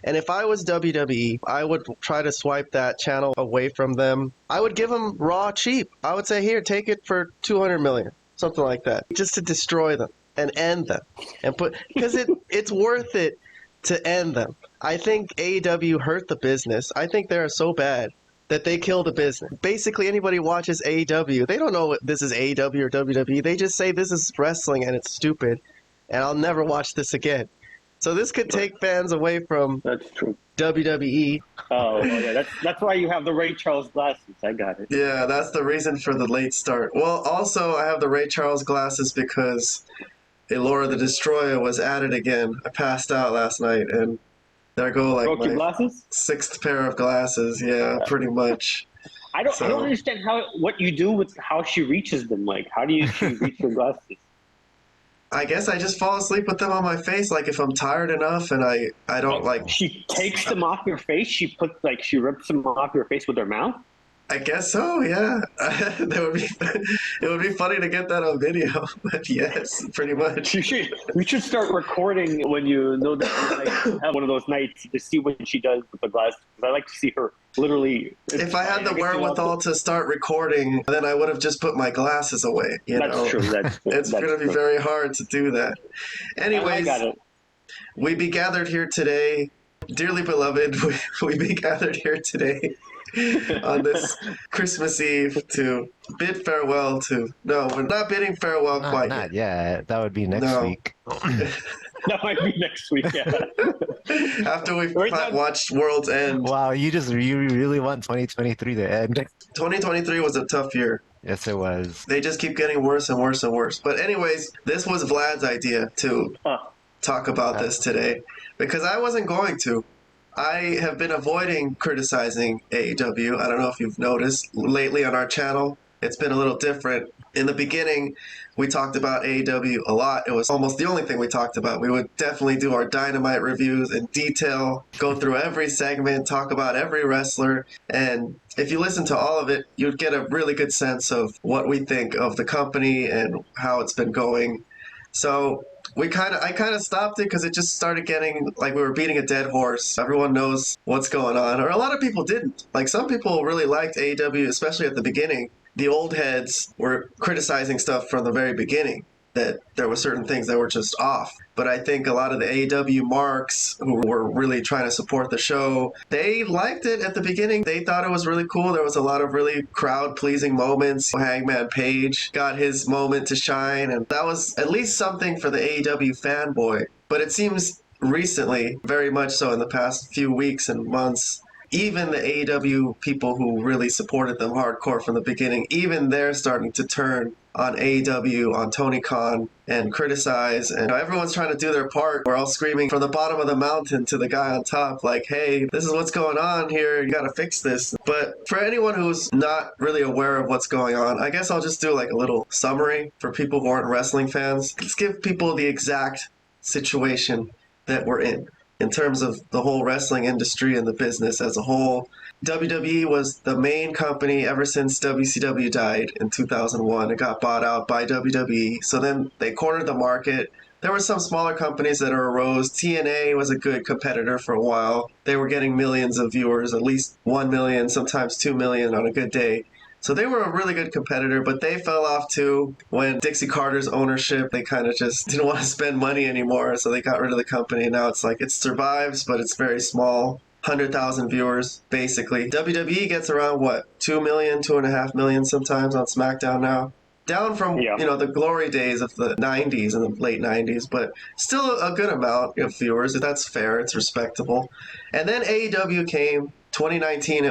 And if I was WWE, I would try to swipe that channel away from them. I would give them Raw cheap. I would say, here, take it for $200 million, something like that, just to destroy them and end them, and because it's worth it to end them. I think AEW hurt the business. I think they are so bad that they kill the business. Basically, anybody who watches AEW, they don't know what this is AEW or WWE. They just say this is wrestling and it's stupid, and I'll never watch this again. So this could take fans away from That's true. WWE. Oh yeah, that's why you have the Ray Charles glasses. I got it. Yeah, that's the reason for the late start. Well, also I have the Ray Charles glasses because Laura the Destroyer was added again. I passed out last night, and there go like my glasses? sixth pair of glasses. Yeah, pretty much. I don't understand what you do with how she reaches them. Like, how do she reach your glasses? I guess I just fall asleep with them on my face. Like if I'm tired enough and I don't like. She takes them off your face. She rips them off your face with her mouth. I guess so, yeah. It would be funny to get that on video, but yes, pretty much. We should start recording when you know that you have one of those nights to see what she does with the glasses. I like to see her literally. If I had the wherewithal to start recording, then I would have just put my glasses away. That's true. It's going to be very hard to do that. Anyways, we be gathered here today, dearly beloved. We be gathered here today. On this Christmas Eve to bid farewell to... No, we're not bidding farewell quite yet. Not yet. That would be next week. That might be next week, yeah. After we've watched World's End. Wow, you really want 2023 to end. 2023 was a tough year. Yes, it was. They just keep getting worse and worse and worse. But anyways, this was Vlad's idea to talk about this today, because I wasn't going to. I have been avoiding criticizing AEW. I don't know if you've noticed lately on our channel. It's been a little different. In the beginning, we talked about AEW a lot. It was almost the only thing we talked about. We would definitely do our Dynamite reviews in detail, go through every segment, talk about every wrestler. And if you listen to all of it, you'd get a really good sense of what we think of the company and how it's been going. So I kind of stopped it because it just started getting like we were beating a dead horse. Everyone knows what's going on, or a lot of people didn't. Like some people really liked AEW, especially at the beginning. The old heads were criticizing stuff from the very beginning, that there were certain things that were just off. But I think a lot of the AEW marks who were really trying to support the show, they liked it at the beginning. They thought it was really cool. There was a lot of really crowd-pleasing moments. Hangman Page got his moment to shine, and that was at least something for the AEW fanboy. But it seems recently, very much so in the past few weeks and months, even the AEW people who really supported them hardcore from the beginning, even they're starting to turn on AEW, on Tony Khan, and criticize. And everyone's trying to do their part. We're all screaming from the bottom of the mountain to the guy on top, like, hey, this is what's going on here. You got to fix this. But for anyone who's not really aware of what's going on, I guess I'll just do like a little summary for people who aren't wrestling fans. Let's give people the exact situation that we're in terms of the whole wrestling industry and the business as a whole. WWE was the main company ever since WCW died in 2001. It got bought out by WWE. So then they cornered the market. There were some smaller companies that arose. TNA was a good competitor for a while. They were getting millions of viewers, at least 1 million, sometimes 2 million on a good day. So they were a really good competitor, but they fell off too when Dixie Carter's ownership, they kind of just didn't want to spend money anymore, so they got rid of the company. Now it's like it survives, but it's very small. 100,000 viewers, basically. WWE gets around, 2 million, 2.5 million sometimes on SmackDown now. Down from, the glory days of the 90s and the late 90s, but still a good amount of viewers. That's fair. It's respectable. And then AEW came. 2019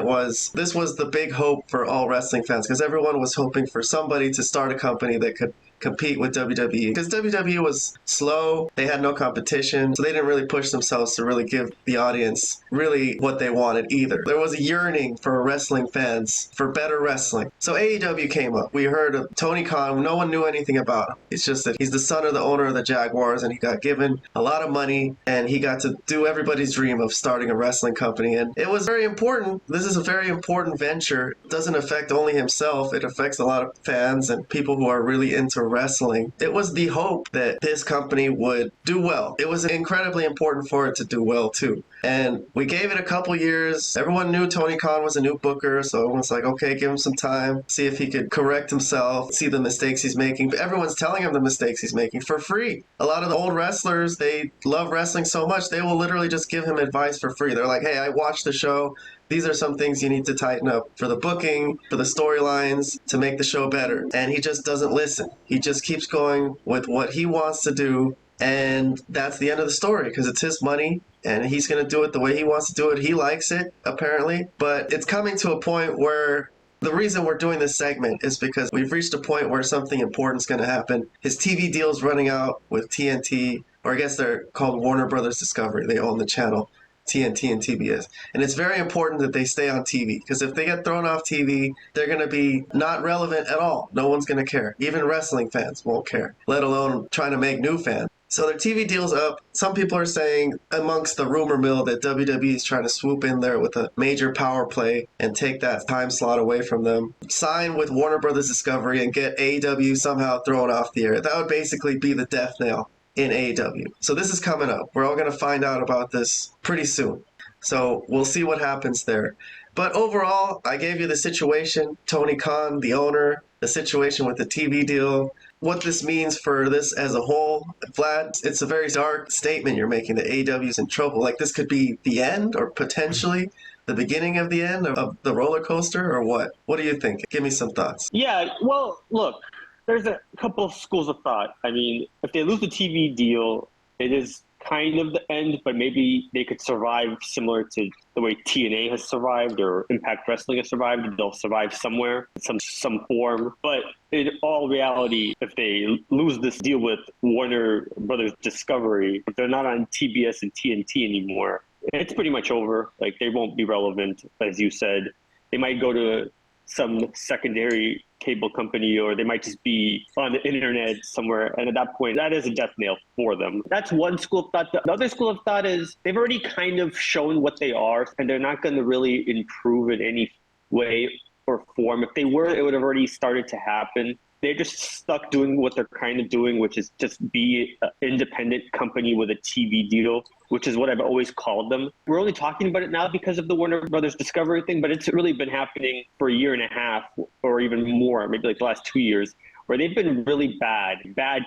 this was the big hope for all wrestling fans because everyone was hoping for somebody to start a company that could compete with WWE because WWE was slow, they had no competition, so they didn't really push themselves to really give the audience really what they wanted either. There was a yearning for wrestling fans for better wrestling. So AEW came up. We heard of Tony Khan, no one knew anything about him. It's just that he's the son of the owner of the Jaguars and he got given a lot of money and he got to do everybody's dream of starting a wrestling company, and it was very important. This is a very important venture. It doesn't affect only himself, it affects a lot of fans and people who are really into wrestling. It was the hope that this company would do well. It was incredibly important for it to do well too. And we gave it a couple years. Everyone knew Tony Khan was a new booker, so everyone's like, okay, give him some time, see if he could correct himself, see the mistakes he's making. But everyone's telling him the mistakes he's making for free. A lot of the old wrestlers, they love wrestling so much, they will literally just give him advice for free. They're like, hey, I watched the show. These are some things you need to tighten up for the booking, for the storylines, to make the show better. And he just doesn't listen. He just keeps going with what he wants to do. And that's the end of the story because it's his money and he's going to do it the way he wants to do it. He likes it, apparently. But it's coming to a point where the reason we're doing this segment is because we've reached a point where something important is going to happen. His TV deal's running out with TNT, or I guess they're called Warner Brothers Discovery. They own the channel. TNT and TBS. And it's very important that they stay on TV because if they get thrown off TV, they're going to be not relevant at all. No one's going to care. Even wrestling fans won't care, let alone trying to make new fans. So their TV deal's up. Some people are saying amongst the rumor mill that WWE is trying to swoop in there with a major power play and take that time slot away from them. Sign with Warner Brothers Discovery and get AEW somehow thrown off the air. That would basically be the death nail in AEW. So this is coming up. We're all going to find out about this pretty soon. So we'll see what happens there. But overall, I gave you the situation, Tony Khan, the owner, the situation with the TV deal, what this means for this as a whole. Vlad, it's a very dark statement you're making that AEW is in trouble. Like this could be the end or potentially the beginning of the end of the roller coaster or what? What do you think? Give me some thoughts. Yeah, well, look, there's a couple of schools of thought. I mean, if they lose the TV deal, it is kind of the end, but maybe they could survive similar to the way TNA has survived or Impact Wrestling has survived. They'll survive somewhere, in some form. But in all reality, if they lose this deal with Warner Brothers Discovery, if they're not on TBS and TNT anymore, it's pretty much over. Like, they won't be relevant, as you said. They might go to some secondary cable company, or they might just be on the internet somewhere. And at that point, that is a death nail for them. That's one school of thought. The other school of thought is they've already kind of shown what they are, and they're not going to really improve in any way or form. If they were, it would have already started to happen. They're just stuck doing what they're kind of doing, which is just be an independent company with a TV deal, which is what I've always called them. We're only talking about it now because of the Warner Brothers Discovery thing, but it's really been happening for a year and a half or even more, maybe like the last 2 years, where they've been really bad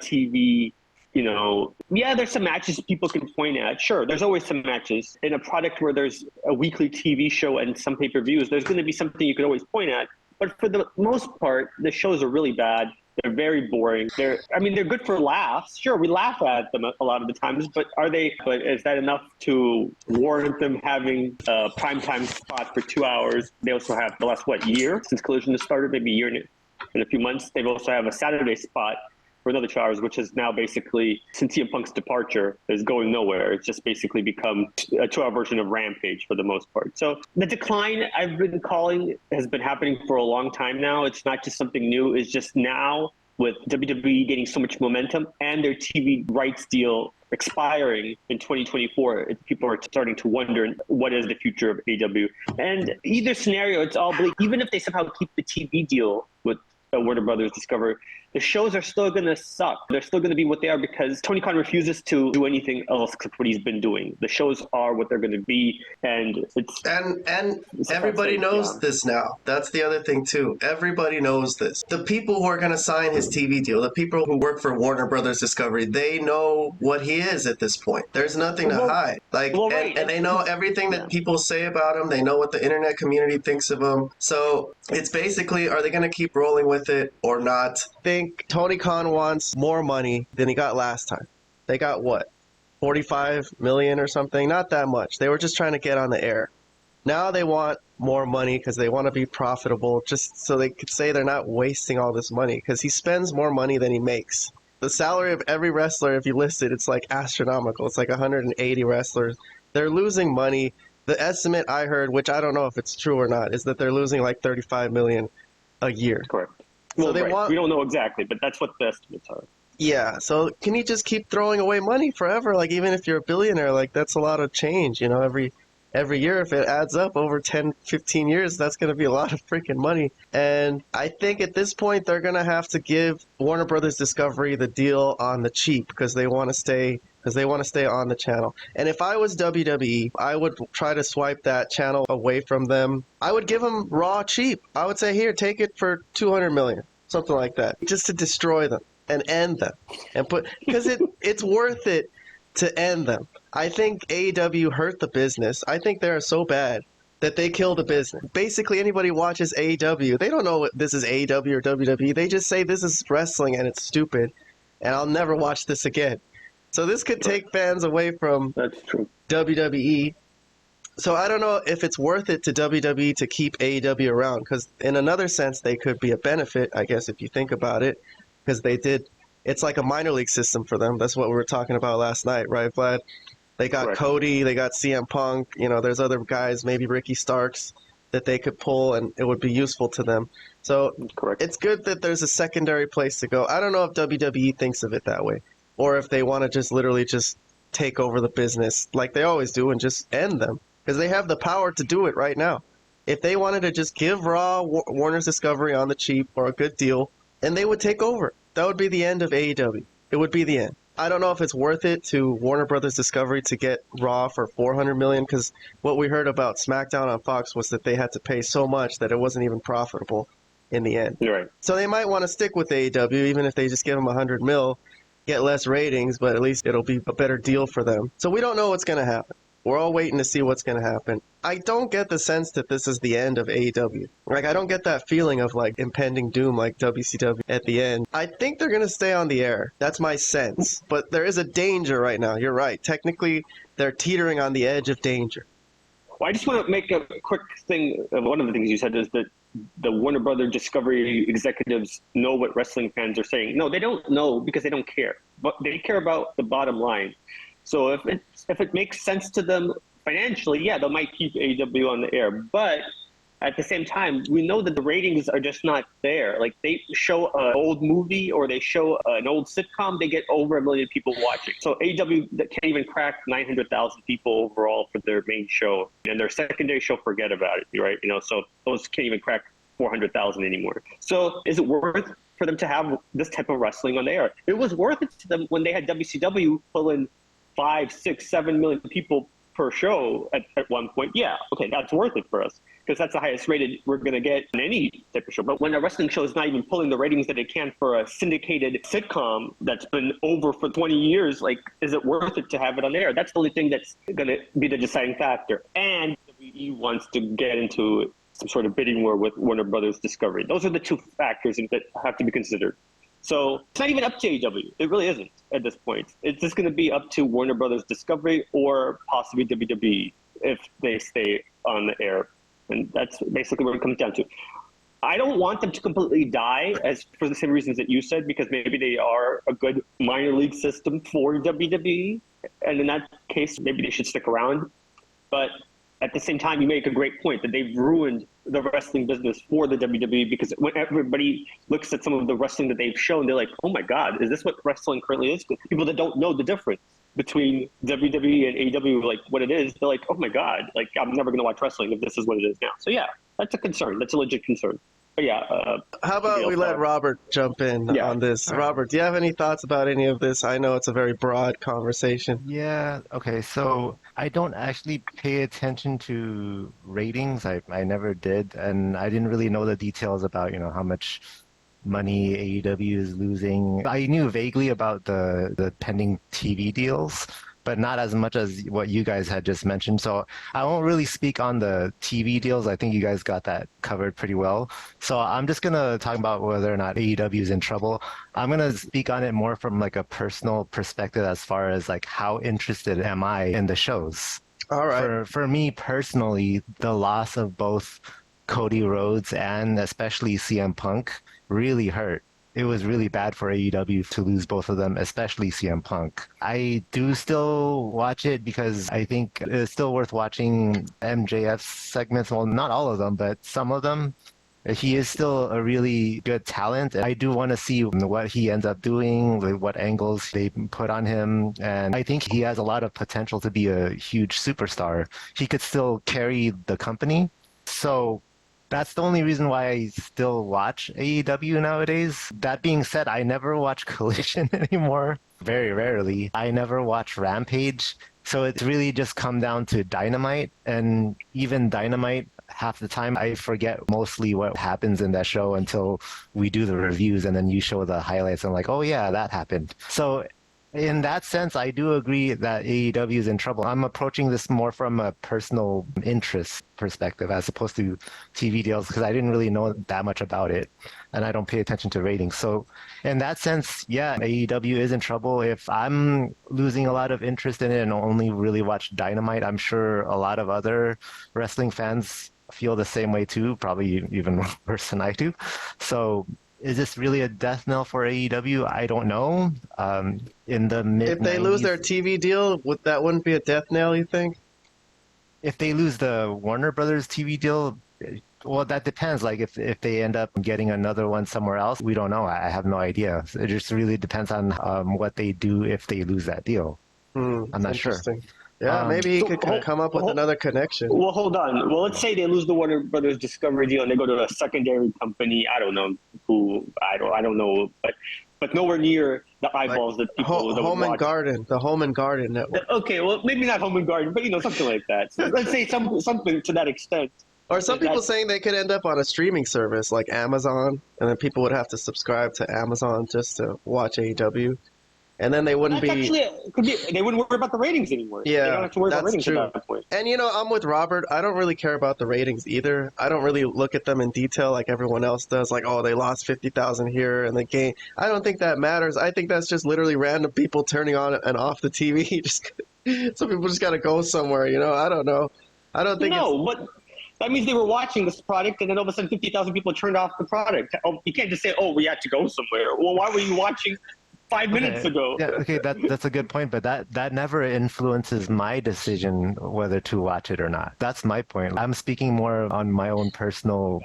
TV. You know, yeah, there's some matches people can point at. Sure, there's always some matches. In a product where there's a weekly TV show and some pay-per-views, there's going to be something you can always point at. But for the most part, the shows are really bad. They're very boring. They're good for laughs. Sure, we laugh at them a lot of the times, but is that enough to warrant them having a primetime spot for 2 hours? They also have the last, year since Collision has started, maybe a year and a few months. They also have a Saturday spot for another 2 hours, which is now basically, since CM Punk's departure, is going nowhere. It's just basically become a 2-hour version of Rampage for the most part. So the decline I've been calling has been happening for a long time now. It's not just something new. It's just now with WWE getting so much momentum and their TV rights deal expiring in 2024, people are starting to wonder what is the future of AEW. And either scenario, it's all bleak. Even if they somehow keep the TV deal with Warner Brothers Discovery, the shows are still going to suck. They're still going to be what they are because Tony Khan refuses to do anything else except what he's been doing. The shows are what they're going to be, and it's everybody knows this now. That's the other thing too. Everybody knows this. The people who are going to sign his TV deal, the people who work for Warner Brothers Discovery, they know what he is at this point. There's nothing to hide. And they know everything that people say about him. They know what the internet community thinks of him. So it's basically, are they going to keep rolling with it or not? I think Tony Khan wants more money than he got last time. They got what? 45 million or something? Not that much. They were just trying to get on the air. Now they want more money because they want to be profitable, just so they could say they're not wasting all this money, because he spends more money than he makes. The salary of every wrestler, if you list it, it's like astronomical. It's like 180 wrestlers. They're losing money. The estimate I heard, which I don't know if it's true or not, is that they're losing like 35 million a year. Correct. So we don't know exactly, but that's what the estimates are. Yeah, so can you just keep throwing away money forever? Like, even if you're a billionaire, like, that's a lot of change, you know, every year. If it adds up over 10, 15 years, that's going to be a lot of freaking money. And I think at this point, they're going to have to give Warner Brothers Discovery the deal on the cheap because they want to stay because they want to stay on the channel. And if I was WWE, I would try to swipe that channel away from them. I would give them Raw cheap. I would say, here, take it for $200 million, something like that, just to destroy them and end them, and because it's worth it to end them. I think AEW hurt the business. I think they are so bad that they kill the business. Basically, anybody watches AEW, they don't know what this is AEW or WWE. They just say this is wrestling and it's stupid, and I'll never watch this again. So this could take fans away from That's true. WWE. So I don't know if it's worth it to WWE to keep AEW around, because in another sense, they could be a benefit, I guess, if you think about it, because it's like a minor league system for them. That's what we were talking about last night, right, Vlad? They got Correct. Cody, they got CM Punk, there's other guys, maybe Ricky Starks, that they could pull, and it would be useful to them. So Correct. it's good that there's a secondary place to go. I don't know if WWE thinks of it that way, or if they want to just literally just take over the business like they always do and just end them, because they have the power to do it right now. If they wanted to just give Raw Warner's Discovery on the cheap or a good deal, and they would take over. That would be the end of AEW. It would be the end. I don't know if it's worth it to Warner Brothers Discovery to get Raw for $400 million, because what we heard about SmackDown on Fox was that they had to pay so much that it wasn't even profitable in the end. You're right. So they might want to stick with AEW, even if they just give them $100 million, get less ratings, but at least it'll be a better deal for them. So we don't know what's going to happen. We're all waiting to see what's going to happen. I don't get the sense that this is the end of AEW. Like, I don't get that feeling of, like, impending doom like WCW at the end. I think they're going to stay on the air. That's my sense. But there is a danger right now. You're right. Technically, they're teetering on the edge of danger. Well, I just want to make a quick thing. One of the things you said is that the Warner Brothers Discovery executives know what wrestling fans are saying. No, they don't know because they don't care. But they care about the bottom line. So if it makes sense to them financially, yeah, they might keep AEW on the air. But at the same time, we know that the ratings are just not there. Like, they show an old movie or they show an old sitcom, they get over 1 million people watching. So AEW can't even crack 900,000 people overall for their main show. And their secondary show, forget about it, right? So those can't even crack 400,000 anymore. So is it worth for them to have this type of wrestling on the air? It was worth it to them when they had WCW pull in 5, 6, 7 million people per show at one point. Yeah, okay, that's worth it for us, because that's the highest rated we're going to get in any type of show. But when a wrestling show is not even pulling the ratings that it can for a syndicated sitcom that's been over for 20 years, like, is it worth it to have it on air? That's the only thing that's going to be the deciding factor. And WWE wants to get into some sort of bidding war with Warner Brothers Discovery. Those are the two factors that have to be considered. So it's not even up to AEW. It really isn't at this point. It's just going to be up to Warner Brothers Discovery or possibly WWE if they stay on the air. And that's basically what it comes down to. I don't want them to completely die, as for the same reasons that you said, because maybe they are a good minor league system for WWE. And in that case, maybe they should stick around. But at the same time, you make a great point that they've ruined the wrestling business for the WWE, because when everybody looks at some of the wrestling that they've shown, they're like, oh my God, is this what wrestling currently is? People that don't know the difference between WWE and AEW, like what it is, they're like, oh my God, like, I'm never going to watch wrestling if this is what it is now. So yeah, that's a concern. That's a legit concern. But yeah. How about we let Robert jump in on this? Robert, do you have any thoughts about any of this? I know it's a very broad conversation. Yeah, okay, so I don't actually pay attention to ratings. I never did, and I didn't really know the details about, how much money AEW is losing. I knew vaguely about the pending TV deals, but not as much as what you guys had just mentioned. So I won't really speak on the TV deals. I think you guys got that covered pretty well. So I'm just going to talk about whether or not AEW is in trouble. I'm going to speak on it more from like a personal perspective as far as like how interested am I in the shows. All right. For me personally, the loss of both Cody Rhodes and especially CM Punk really hurt. It was really bad for AEW to lose both of them, especially CM Punk. I do still watch it because I think it's still worth watching MJF's segments. Well, not all of them, but some of them. He is still a really good talent. I do want to see what he ends up doing, what angles they put on him. And I think he has a lot of potential to be a huge superstar. He could still carry the company. So that's the only reason why I still watch AEW nowadays. That being said, I never watch Collision anymore. very rarely. I never watch Rampage. So it's really just come down to Dynamite. And even Dynamite, half the time, I forget mostly what happens in that show until we do the reviews and then you show the highlights. And I'm like, oh, yeah, that happened. So in that sense, I do agree that AEW is in trouble. I'm approaching this more from a personal interest perspective as opposed to TV deals because I didn't really know that much about it and I don't pay attention to ratings. So in that sense, yeah, AEW is in trouble. If I'm losing a lot of interest in it and only really watch Dynamite, I'm sure a lot of other wrestling fans feel the same way too, probably even worse than I do. So is this really a death knell for AEW? I don't know. In the mid, if they lose their TV deal, that wouldn't be a death knell, you think? If they lose the Warner Brothers TV deal, well, that depends. Like if they end up getting another one somewhere else, we don't know. I have no idea. It just really depends on what they do if they lose that deal. I'm not sure. Yeah, maybe he could come up with another connection. Well, hold on. Well, let's say they lose the Warner Brothers Discovery deal and they go to a secondary company. I don't know who. I don't know, but nowhere near the eyeballs that people Home and Garden, the Home and Garden network. Okay, well, maybe not Home and Garden, but something like that. So let's say something to that extent. Or some people saying they could end up on a streaming service like Amazon, and then people would have to subscribe to Amazon just to watch AEW. And then they wouldn't they wouldn't worry about the ratings anymore. Yeah, they don't have to worry about ratings true. at that point. And I'm with Robert. I don't really care about the ratings either. I don't really look at them in detail like everyone else does. Like, oh, they lost 50,000 here and the game. I don't think that matters. I think that's just literally random people turning on and off the TV. Some people just got to go somewhere. I don't know. I don't think. No, but that means they were watching this product, and then all of a sudden 50,000 people turned off the product. You can't just say, oh, we had to go somewhere. Well, why were you watching 5 minutes ago? Yeah, okay, that's a good point, but that never influences my decision whether to watch it or not. That's my point. I'm speaking more on my own personal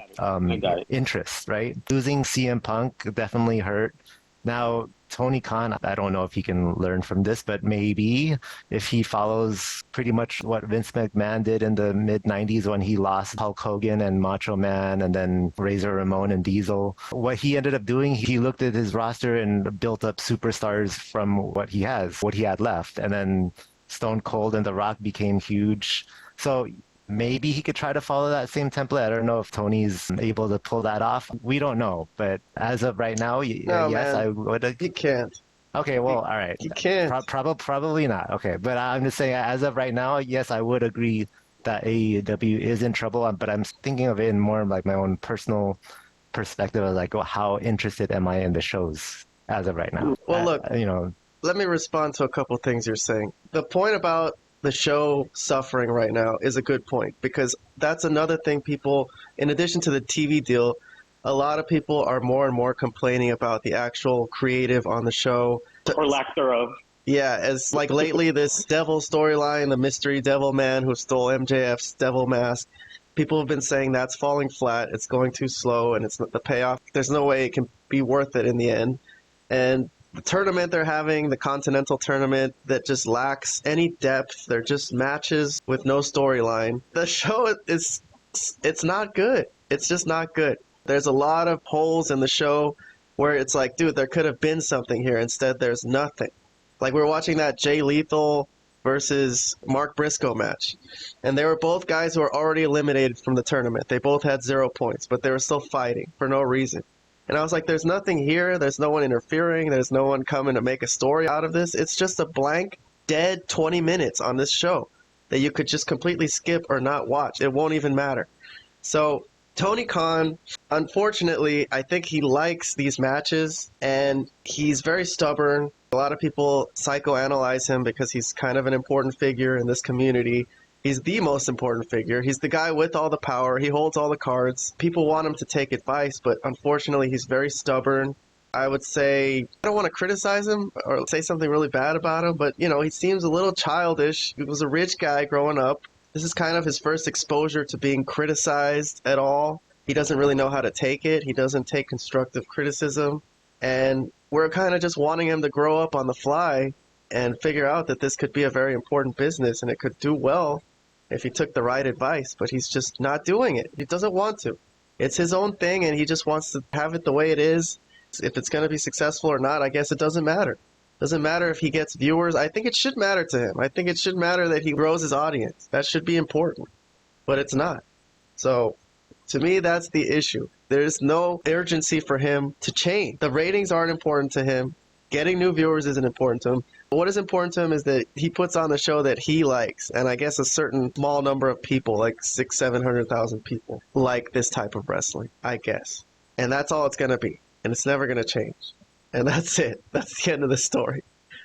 interests, right? Losing CM Punk definitely hurt. Now, Tony Khan, I don't know if he can learn from this, but maybe if he follows pretty much what Vince McMahon did in the mid-90s when he lost Hulk Hogan and Macho Man and then Razor Ramon and Diesel. What he ended up doing, he looked at his roster and built up superstars from what he had left. And then Stone Cold and The Rock became huge. So maybe he could try to follow that same template. I don't know if Tony's able to pull that off. We don't know. But as of right now, yes, man. I would. He can't. Okay, well, all right. He can't. Probably not. Okay, but I'm just saying, as of right now, yes, I would agree that AEW is in trouble. But I'm thinking of it in more like my own personal perspective of like, well, how interested am I in the shows as of right now? Well, look, let me respond to a couple things you're saying. The point about the show suffering right now is a good point because that's another thing people, in addition to the TV deal, a lot of people are more and more complaining about the actual creative on the show. Or lack thereof. Yeah, as like lately this devil storyline, the mystery devil man who stole MJF's devil mask, people have been saying that's falling flat, it's going too slow, and it's not the payoff. There's no way it can be worth it in the end. And the tournament they're having, the Continental Tournament, that just lacks any depth. They're just matches with no storyline. The show it's not good. It's just not good. There's a lot of holes in the show where it's like, dude, there could have been something here. Instead, there's nothing. Like we're watching that Jay Lethal versus Mark Briscoe match. And they were both guys who were already eliminated from the tournament. They both had 0 points, but they were still fighting for no reason. And I was like, there's nothing here. There's no one interfering. There's no one coming to make a story out of this. It's just a blank, dead 20 minutes on this show that you could just completely skip or not watch. It won't even matter. So Tony Khan, unfortunately, I think he likes these matches, and he's very stubborn. A lot of people psychoanalyze him because he's kind of an important figure in this community. He's the most important figure. He's the guy with all the power. He holds all the cards. People want him to take advice, but unfortunately, he's very stubborn. I would say, I don't want to criticize him or say something really bad about him, but, he seems a little childish. He was a rich guy growing up. This is kind of his first exposure to being criticized at all. He doesn't really know how to take it. He doesn't take constructive criticism. And we're kind of just wanting him to grow up on the fly and figure out that this could be a very important business and it could do well if he took the right advice, but he's just not doing it. He doesn't want to. It's his own thing, and he just wants to have it the way it is. If it's going to be successful or not, I guess it doesn't matter. Doesn't matter if he gets viewers. I think it should matter to him. I think it should matter that he grows his audience. That should be important. But it's not. So, to me, that's the issue. There's no urgency for him to change. The ratings aren't important to him. Getting new viewers isn't important to him. What is important to him is that he puts on the show that he likes. And I guess a certain small number of people, like 700,000 people, like this type of wrestling, I guess. And that's all it's going to be. And it's never going to change. And that's it. That's the end of the story.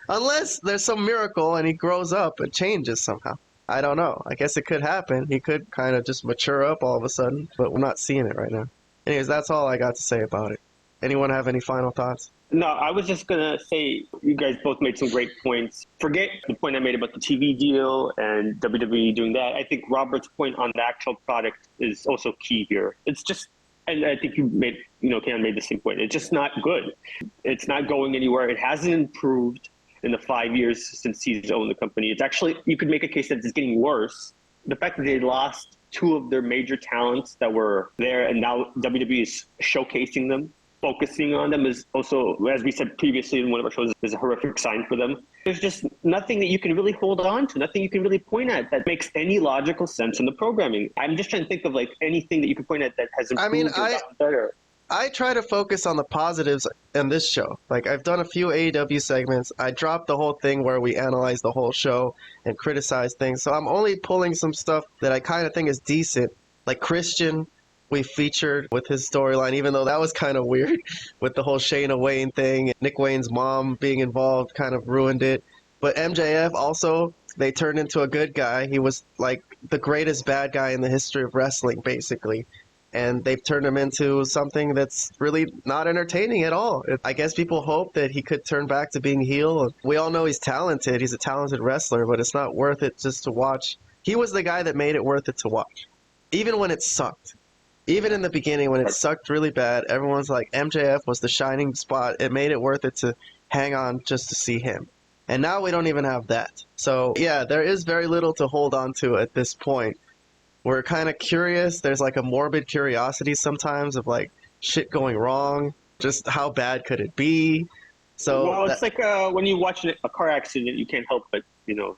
Unless there's some miracle and he grows up and changes somehow. I don't know. I guess it could happen. He could kind of just mature up all of a sudden, but we're not seeing it right now. Anyways, that's all I got to say about it. Anyone have any final thoughts? No, I was just going to say you guys both made some great points. Forget the point I made about the TV deal and WWE doing that. I think Robert's point on the actual product is also key here. It's just, and I think Kayhan made the same point. It's just not good. It's not going anywhere. It hasn't improved in the 5 years since he's owned the company. It's actually, you could make a case that it's getting worse. The fact that they lost two of their major talents that were there and now WWE is showcasing them, focusing on them is also, as we said previously in one of our shows, is a horrific sign for them. There's just nothing that you can really hold on to, nothing you can really point at that makes any logical sense in the programming. I'm just trying to think of like anything that you can point at that has improved or gotten better. I try to focus on the positives in this show. Like, I've done a few AEW segments. I dropped the whole thing where we analyze the whole show and criticize things. So I'm only pulling some stuff that I kind of think is decent. Like Christian, we featured with his storyline, even though that was kind of weird with the whole Shayna Wayne thing. Nick Wayne's mom being involved kind of ruined it. But MJF also, they turned into a good guy. He was like the greatest bad guy in the history of wrestling, basically. And they've turned him into something that's really not entertaining at all. I guess people hope that he could turn back to being heel. We all know he's talented. He's a talented wrestler, but it's not worth it just to watch. He was the guy that made it worth it to watch, even when it sucked. Even in the beginning, when it sucked really bad, everyone's like, MJF was the shining spot. It made it worth it to hang on just to see him. And now we don't even have that. So, yeah, there is very little to hold on to at this point. We're kind of curious. There's like a morbid curiosity sometimes of like shit going wrong. Just how bad could it be? So well, it's like when you watch a car accident, you can't help but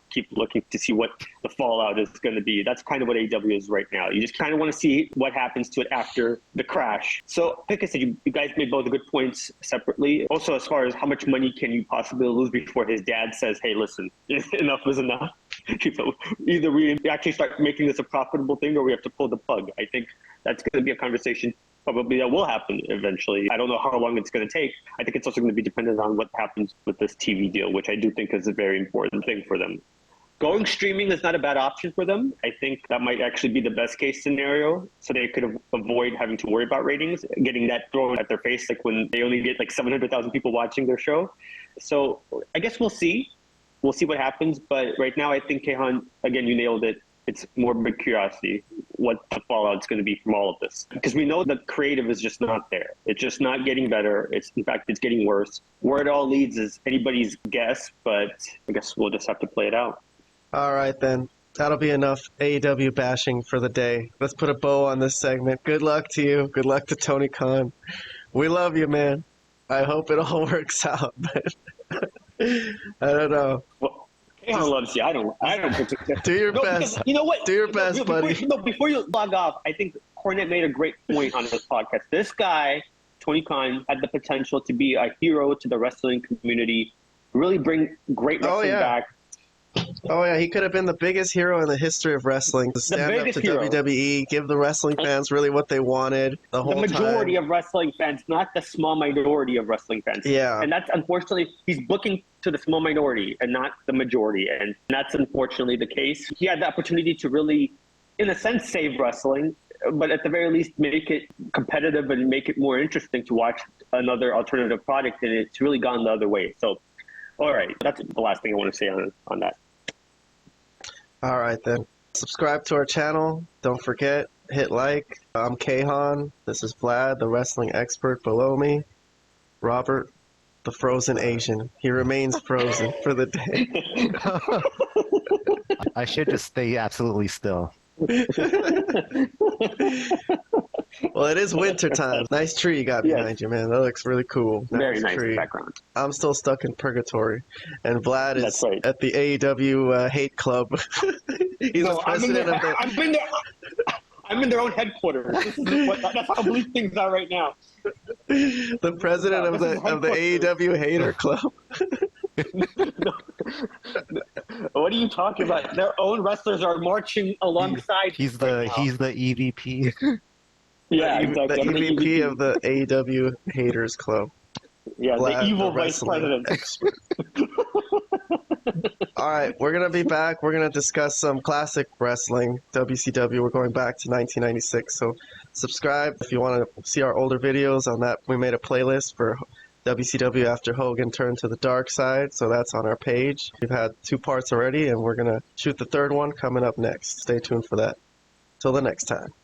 keep looking to see what the fallout is going to be. That's kind of what AEW is right now. You just kind of want to see what happens to it after the crash. So, like I said, you guys made both the good points separately. Also, as far as how much money can you possibly lose before his dad says, "Hey, listen, enough is enough." Either we actually start making this a profitable thing, or we have to pull the plug. I think that's going to be a conversation probably that will happen eventually. I don't know how long it's going to take. I think it's also going to be dependent on what happens with this TV deal, which I do think is a very important thing for them. Going streaming is not a bad option for them. I think that might actually be the best case scenario, so they could avoid having to worry about ratings, getting that thrown at their face, like when they only get like 700,000 people watching their show. So I guess we'll see. We'll see what happens. But right now, I think, Kayhan, again, you nailed it. It's more big curiosity what the fallout's going to be from all of this. Because we know that creative is just not there. It's just not getting better. In fact, it's getting worse. Where it all leads is anybody's guess, but I guess we'll just have to play it out. All right, then. That'll be enough AEW bashing for the day. Let's put a bow on this segment. Good luck to you. Good luck to Tony Khan. We love you, man. I hope it all works out, but I don't know. Well, Kayhan loves you. I don't. Do your best. Because, you know what? Do your best, buddy. Before you log off, I think Cornette made a great point on his podcast. This guy, Tony Khan, had the potential to be a hero to the wrestling community, really bring great wrestling back. Oh, yeah, he could have been the biggest hero in the history of wrestling. To stand up to WWE, give the wrestling fans really what they wanted the whole time. The majority of wrestling fans, not the small minority of wrestling fans. Yeah. And that's, unfortunately, he's booking to the small minority and not the majority. And that's unfortunately the case. He had the opportunity to really, in a sense, save wrestling, but at the very least make it competitive and make it more interesting to watch another alternative product. And it's really gone the other way. So, all right, that's the last thing I want to say on that. All right, then. Subscribe to our channel. Don't forget, hit like. I'm Kayhan. This is Vlad, the wrestling expert below me. Robert, the frozen Asian. He remains frozen for the day. I should just stay absolutely still. Well, it is winter time. Nice tree you got behind you, man. That looks really cool. Very nice tree. background. I'm still stuck in purgatory, and Vlad is That's right. at the AEW hate club. He's the president of the. I'm in their own headquarters. That's how bleak things are right now. The president of the AEW hater club. What are you talking about? Their own wrestlers are marching alongside. He's the EVP. Yeah, exactly. The EVP of the AEW haters club. Yeah, Vlad, the evil vice president. All right, we're going to be back. We're going to discuss some classic wrestling, WCW. We're going back to 1996. So subscribe if you want to see our older videos on that. We made a playlist for WCW after Hogan turned to the dark side. So that's on our page. We've had 2 parts already, and we're going to shoot the 3rd one coming up next. Stay tuned for that. Till the next time.